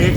1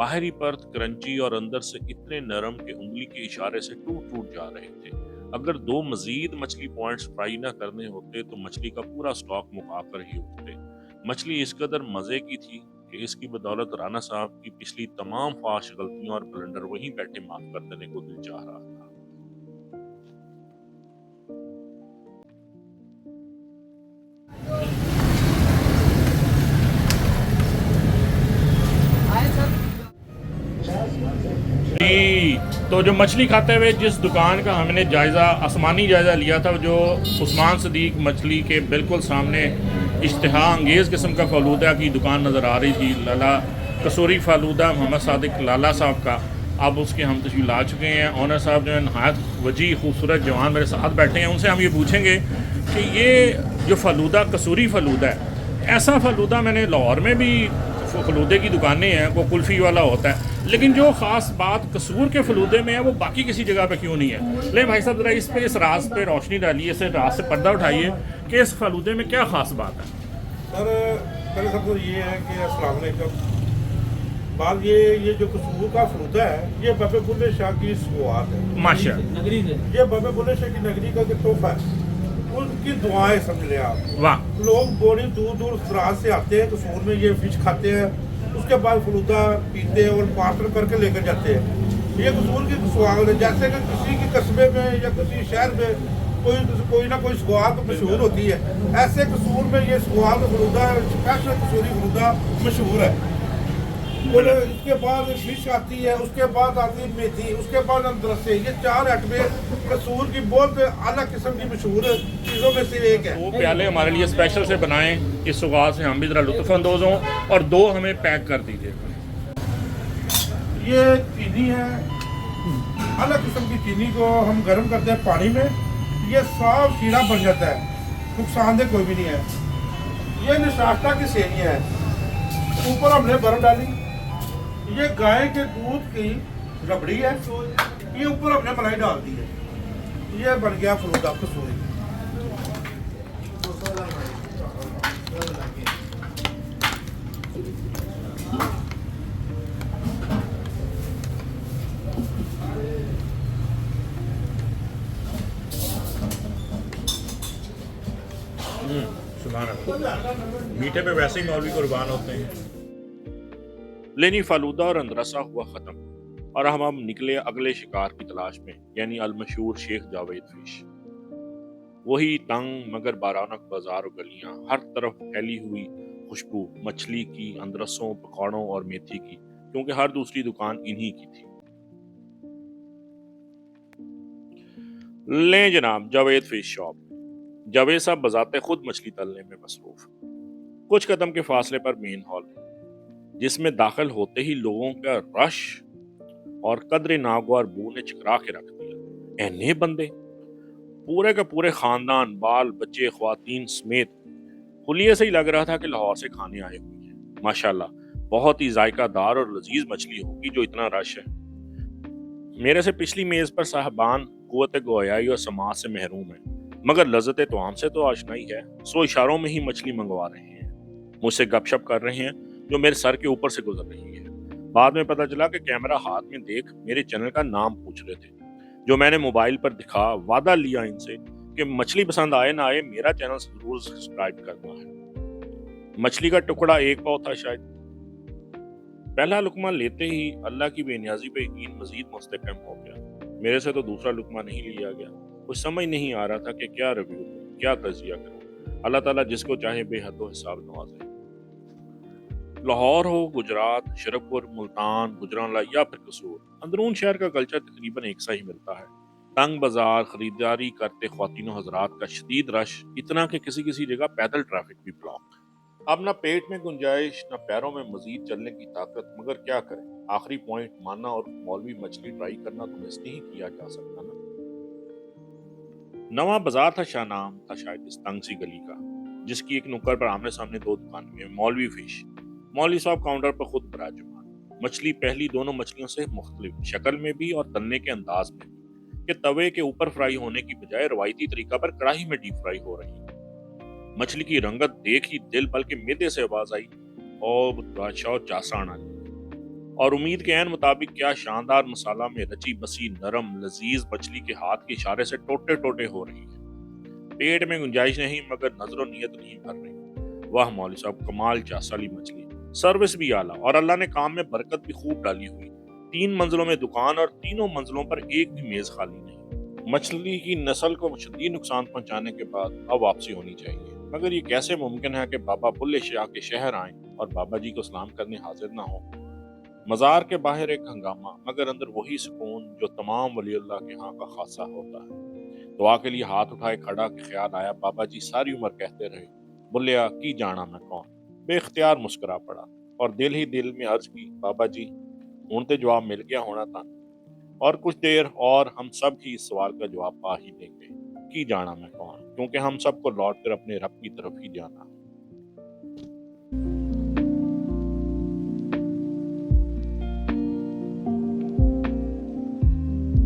باہری پرت کرنچی اور اندر سے اتنے نرم کہ انگلی کے اشارے سے ٹوٹ ٹوٹ جا رہے تھے۔ اگر 2 مزید مچھلی پوائنٹس فرائی نہ کرنے ہوتے تو مچھلی کا پورا سٹاک مکا کر ہی اٹھتے۔ مچھلی اس قدر مزے کی تھی کہ اس کی بدولت رانا صاحب کی پچھلی تمام فاش غلطیوں اور بلنڈر وہیں بیٹھے معاف کر دینے کو دل چاہ رہا تھا۔ تو جو مچھلی کھاتے ہوئے جس دکان کا ہم نے جائزہ آسمانی جائزہ لیا تھا، جو عثمان صدیق مچھلی کے بالکل سامنے اشتہا انگیز قسم کا فالودہ کی دکان نظر آ رہی تھی، لالا کسوری فالودہ محمد صادق لالا صاحب کا، اب اس کے ہم تشریف لا چکے ہیں۔ آنر صاحب جو ہے نہایت وجیح خوبصورت جوان میرے ساتھ بیٹھے ہیں، ان سے ہم یہ پوچھیں گے کہ یہ جو فالودہ کسوری فالودہ ہے، ایسا فالودہ میں نے لاہور میں بھی فلودے کی دکانیں ہیں، وہ کلفی والا ہوتا ہے، لیکن جو خاص بات قصور کے فلودے میں ہے وہ باقی کسی جگہ پہ کیوں نہیں ہے؟ لے بھائی صاحب ذرا اس راز پہ روشنی ڈالیے، اس راز سے پردہ اٹھائیے کہ اس فلودے میں کیا خاص بات ہے؟ سر پہلے سب تو یہ ہے کہ السلام علیکم۔ بات یہ جو قصور کا فلودہ ہے، یہ بابے بلے شاہ کی سوات ہے، ماشاء یہ بابے بلے شاہ کی نگری کا تحفہ ہے، ان کی دعائیں سمجھ لیں آپ۔ واہ، لوگ بڑی دور دور دراز سے آتے ہیں قصور میں، یہ فش کھاتے ہیں، اس کے بعد فلودہ پیتے ہیں اور پارسل کر کے لے کر جاتے ہیں۔ یہ قصور کی سواد ہے، جیسے کہ کسی کی قصبے میں یا کسی شہر میں کوئی نہ کوئی سواد مشہور ہوتی ہے، ایسے قصور میں یہ سواد فلودہ اسپیشل قصوری فلودہ مشہور ہے۔ اور اس کے بعد فش آتی ہے، اس کے بعد آتی ہے میتھی، اس کے بعد اندرسے، یہ 4 آئٹمیں قصور کی بہت اعلیٰ قسم کی مشہور چیزوں میں سے ایک ہے۔ 2 پیالے ہمارے لیے اسپیشل سے بنائیں، اس سوغات سے ہم بھی ذرا لطف اندوز ہوں، اور 2 ہمیں پیک کر دیجیے۔ یہ چینی ہے، اعلیٰ قسم کی چینی کو ہم گرم کرتے ہیں پانی میں، یہ صاف شیرہ بن جاتا ہے، نقصان دہ کوئی بھی نہیں ہے۔ یہ نشاستہ کی سیویاں ہیں، اوپر ہم نے برف ڈالی، یہ گائے کے دودھ کی ربڑی ہے، یہ اوپر ہم نے ملائی ڈال دی ہے، یہ بن گیا فلودہ قصوری۔ سبحان اللہ، میٹھے پہ ویسے ہی مولوی قربان ہوتے ہیں۔ لینی فالودہ اور اندرسہ ہوا ختم، اور ہم اب نکلے اگلے شکار کی تلاش میں، یعنی المشہور شیخ جاوید فش۔ وہی تنگ مگر بارانک بازار و گلیاں، ہر طرف پھیلی ہوئی خوشبو مچھلی کی، اندرسوں، پکوڑوں اور میتھی کی، کیونکہ ہر دوسری دکان انہی کی تھی۔ لیں جناب، جاوید فش شاپ۔ جاوید صاحب بذات خود مچھلی تلنے میں مصروف، کچھ قدم کے فاصلے پر مین ہال ہے، جس میں داخل ہوتے ہی لوگوں کا رش اور قدر ناگوار بو نے چکرا کے رکھ دیا۔ اینے بندے، پورے کا پورے خاندان، بال بچے خواتین سمیت، خلیے سے ہی لگ رہا تھا کہ لاہور سے کھانے آئے ہوئے ہیں۔ ماشاءاللہ بہت ہی ذائقہ دار اور لذیذ مچھلی ہوگی جو اتنا رش ہے۔ میرے سے پچھلی میز پر صاحبان قوت گویائی اور سماعت سے محروم ہیں، مگر لذت طعام سے تو آشنائی ہے، سو اشاروں میں ہی مچھلی منگوا رہے ہیں، مجھ سے گپ شپ کر رہے ہیں جو میرے سر کے اوپر سے گزر رہی ہے۔ بعد میں پتہ چلا کہ کیمرہ ہاتھ میں دیکھ میرے چینل کا نام پوچھ رہے تھے، جو میں نے موبائل پر دکھا، وعدہ لیا ان سے کہ مچھلی پسند آئے نہ آئے میرا چینل ضرور سبسکرائب کرنا ہے۔ مچھلی کا ٹکڑا 1 پاؤ تھا شاید۔ پہلا لقمہ لیتے ہی اللہ کی بے نیازی پہ یقین مزید مستحکم ہو گیا۔ میرے سے تو دوسرا لقمہ نہیں لیا گیا، کچھ سمجھ نہیں آ رہا تھا کہ کیا ریویو دوں، کیا تجزیہ کروں۔ اللہ تعالیٰ جس کو چاہے بے حد و حساب نوازے۔ لاہور ہو، گجرات، شرپور، ملتان، گجرانلہ یا پھر قصور، اندرون شہر کا کلچر تقریباً ایک سا ہی ملتا ہے۔ تنگ بازار، خریداری کرتے خواتین و حضرات کا شدید رش، اتنا کہ کسی جگہ پیدل ٹریفک بھی بلاک۔ اب نہ پیٹ میں گنجائش، نہ پیروں میں مزید چلنے کی طاقت، مگر کیا کریں، آخری پوائنٹ ماننا اور مولوی مچھلی ٹرائی کرنا تو مس نہیں کیا جا سکتا نا۔ نواں بازار تھا، شاہ نام تھا شاید اس تنگ سی گلی کا، جس کی ایک نکڑ پر آمنے سامنے 2 دکانیں ہیں، مولوی فش۔ مولوی صاحب کاؤنٹر پر خود براجمان، مچھلی پہلی دونوں مچھلیوں سے مختلف شکل میں بھی اور تلنے کے انداز میں بھی، کہ توے کے اوپر فرائی ہونے کی بجائے روایتی طریقہ پر کڑاہی میں ڈیپ فرائی ہو رہی ہے۔ مچھلی کی رنگت دیکھ ہی دل بلکہ معدے سے آواز آئی، او بادشاہ چاسان آ جائے۔ اور امید کے عین مطابق کیا شاندار مسالہ میں رچی بسی نرم لذیذ مچھلی کے ہاتھ کے اشارے سے ٹوٹے ٹوٹے ہو رہی ہے۔ پیٹ میں گنجائش نہیں مگر نظر و نیت نہیں بھر رہی۔ واہ مولوی صاحب، کمال چاسا لی مچھلی، سروس بھی اعلیٰ، اور اللہ نے کام میں برکت بھی خوب ڈالی ہوئی۔ 3 منزلوں میں دکان اور تینوں منزلوں پر ایک بھی میز خالی نہیں۔ مچھلی کی نسل کو شدید نقصان پہنچانے کے بعد اب واپسی ہونی چاہیے، مگر یہ کیسے ممکن ہے کہ بابا بلے شاہ کے شہر آئیں اور بابا جی کو سلام کرنے حاضر نہ ہوں۔ مزار کے باہر ایک ہنگامہ مگر اندر وہی سکون جو تمام ولی اللہ کے ہاں کا خاصہ ہوتا ہے۔ دعا کے لیے ہاتھ اٹھائے کھڑا کہ خیال آیا بابا جی ساری عمر کہتے رہے، بلیا کی جانا میں کون۔ بے اختیار مسکرا پڑا اور دل ہی دل میں عرض کی، بابا جی ہوں تے جواب مل گیا ہونا تھا، اور کچھ دیر اور ہم سب ہی اس سوال کا جواب پا ہی دیں گے، کی جانا میں کون، کیونکہ ہم سب کو لوٹ کر اپنے رب کی طرف ہی جانا ہے۔